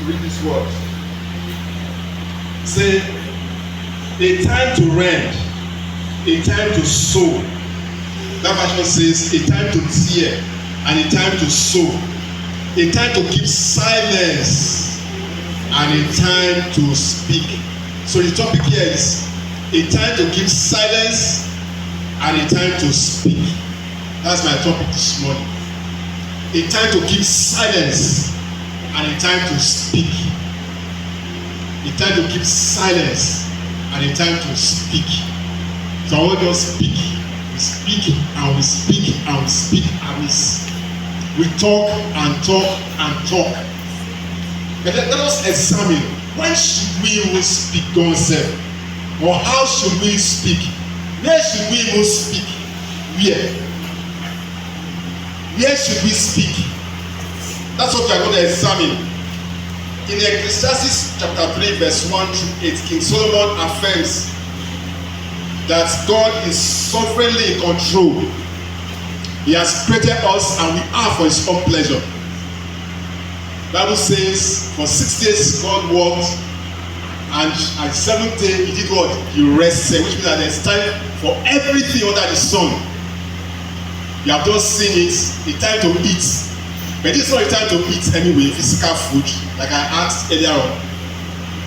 read this word. Say, a time to rend, a time to sow. That version says, a time to tear and a time to sow. A time to keep silence and a time to speak. So the topic here is a time to keep silence and a time to speak. That's my topic this morning. A time to keep silence and a time to speak. A time to keep silence and a time to speak. So I want to speak. We speak and we speak and we speak and we talk and talk and talk. But let us examine, when should we even speak God's self? Or how should we speak? Where should we even speak? Where? Where should we speak? That's what we are going to examine. In Ecclesiastes chapter 3 verse 1 through 8, King Solomon affirms that God is sovereignly in control. He has created us and we are for his own pleasure. The Bible says for 6 days God worked and at the 7th day he did what? He rested, which means that there's time for everything under the sun. You have just seen it, the time to eat. But this is not the time to eat anyway, physical food, like I asked earlier on.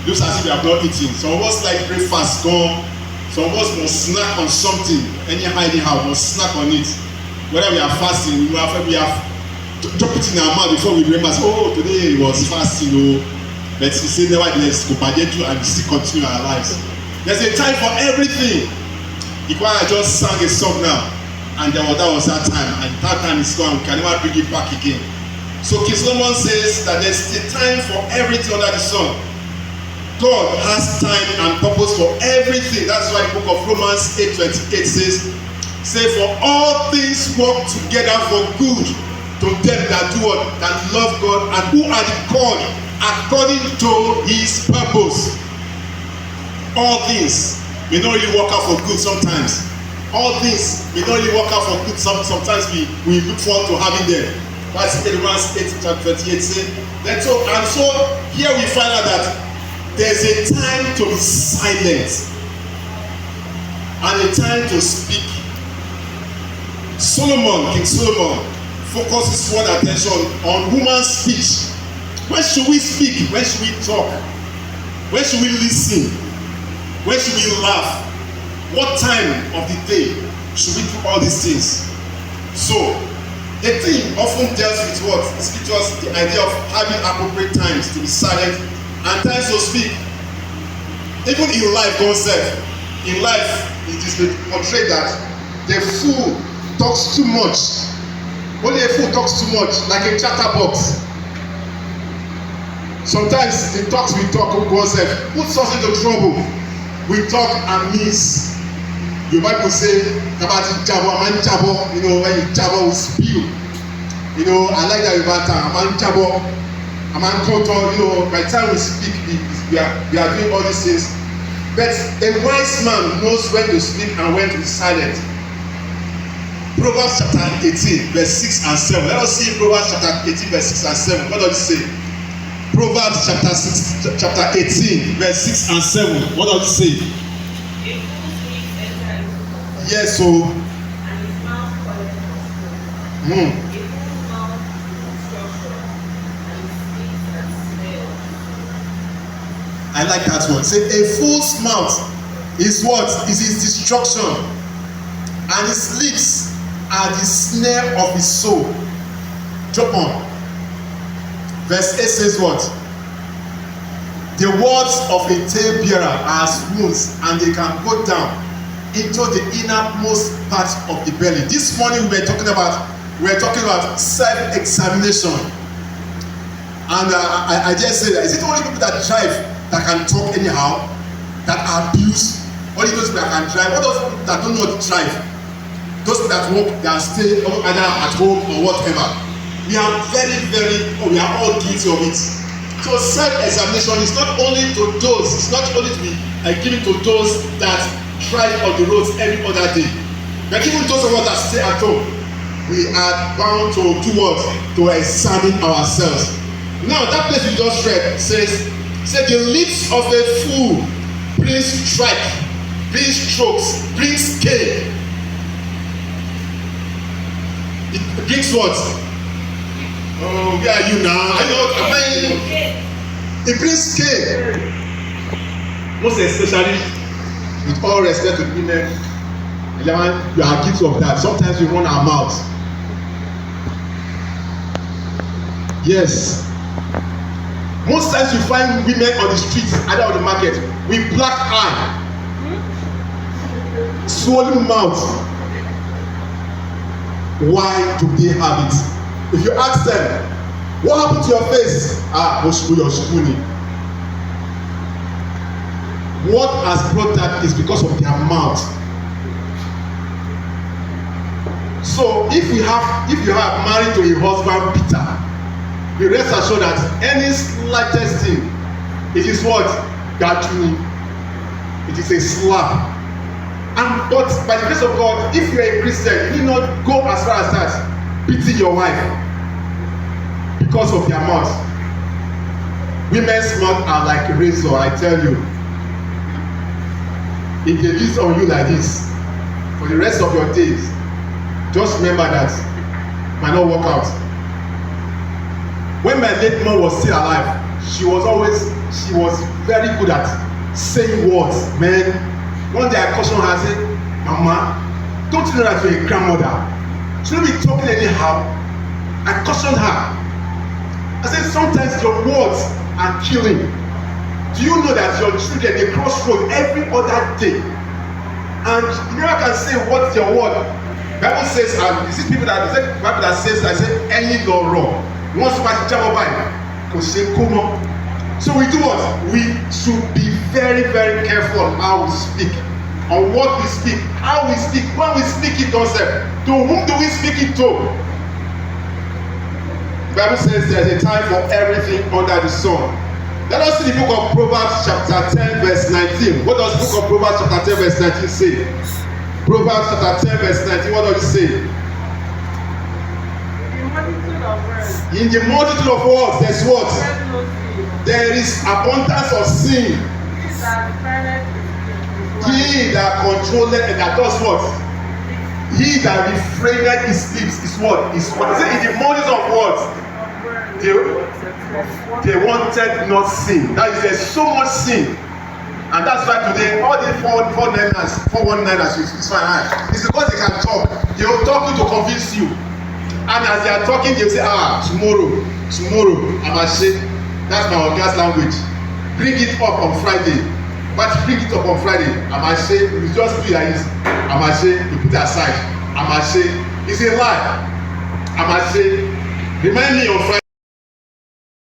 It looks as if you have not eaten. Some of us like breakfast gone. Some of us must snack on something, anyhow, must snack on it. Whether we are fasting, we have drop it in our mouth before we remember, oh, today it was fasting, oh. But we say nevertheless, go through and still continue our lives. There's a time for everything. I just sang a song now, and that was that time, and that time is gone, we can never bring it back again. So King Solomon says that there's a time for everything under the sun. God has time and purpose for everything. That's why the book of Romans 8:28 says, say for all things work together for good to them that do what? That love God and who are the called according to his purpose. All things may not really work out for good sometimes. All things may not really work out for good. Sometimes we look forward to having them. That's Romans 8:28 say. So here we find out that there's a time to be silent and a time to speak. King Solomon focuses one attention on human speech. When should we speak? When should we talk? When should we listen? When should we laugh? What time of the day should we do all these things? So, the theme often deals with what? The scriptures, the idea of having appropriate times to be silent and times to speak. Even in life, God said, in life, it is portrayed that the fool talks too much. Only a fool talks too much, like a chatterbox. Sometimes the talks we talk, God said, puts us into trouble. We talk and miss. The Bible say about jabo, man jabo. You know, when you jabo, we spill. You know, I like that about man jabo, man koto. You know, by the time we speak, we are doing all these things. But a wise man knows when to speak and when to be silent. Proverbs chapter 18, verse 6 and 7. Let us see Proverbs chapter 18, verse 6 and 7. What does it say? Proverbs chapter 18, verse 6 and 7. What does it say? Yes, so. I like that one. Say a fool's mouth is what? Is his destruction, and his lips are the snare of his soul. Drop on. Verse 8 says what? The words of a talebearer are as wounds, and they can go down into the innermost part of the belly. This morning we were talking about self-examination, and I just say that is it only people that drive that can talk anyhow, that abuse? Only those people that can drive? What those people that don't know how to drive? Those people that work, that stay either at home or whatever. We are we are all guilty of it. So self-examination is not only to those, it's not only to be given to those that drive on the roads every other day, but even those of us that stay at home, we are bound to do what? To examine ourselves. Now that place you just read says the lips of a fool brings strife, brings strokes, brings cane. It brings what? Oh, where are you now? I know. It brings cane. Most especially, with all respect to women, you are guilty of that. Sometimes we run our mouths. Yes. Most times you find women on the streets, either on the market, with black eye, swollen mouth. Why do they have it? If you ask them, what happened to your face? You're schooling. What has brought that is because of their mouth. So if you have married to a husband bitter, be rest assured that any slightest thing, it is what? Gathering. It is a slap. But by the grace of God, if you are a Christian, you need not go as far as that, beating your wife because of their mouth. Women's mouth are like a razor, I tell you. If they use on you like this for the rest of your days, just remember that it might not work out. When my late mom was still alive, she was very good at saying words. Man, one day I cautioned her, I said, Mama, don't you know that you're a grandmother? Shouldn't be talking anyhow. I cautioned her. I said, sometimes your words are killing. Do you know that your children, they cross road every other day? And you never can say what's your word. Bible says, and you see people that says, I say, any law wrong. Once you pass the job by, so we do what? We should be very, very careful on how we speak, on what we speak, how we speak, when we speak it ourselves. To whom do we speak it to? The Bible says there's a time for everything under the sun. Let us see the book of Proverbs chapter 10 verse 19. What does the book of Proverbs chapter 10 verse 19 say? Proverbs chapter 10 verse 19, what does it say? In the multitude of words, there's what? There is abundance of sin. He that controlleth and that does what? He that refraineth his lips is what? Is what? Is it in the multitude of words? They wanted not sin. That is, there's so much sin. And that's why today all the 419ers is fine. It's because they can talk. They will talk to convince you. And as they are talking, they will say, tomorrow, I'm ashamed. That's my organ's language. Bring it up on Friday. But bring it up on Friday. I'm ashamed. You just do like this. I'm ashamed. You put it aside. I'm ashamed. It's a lie. I'm ashamed. Remind me on Friday.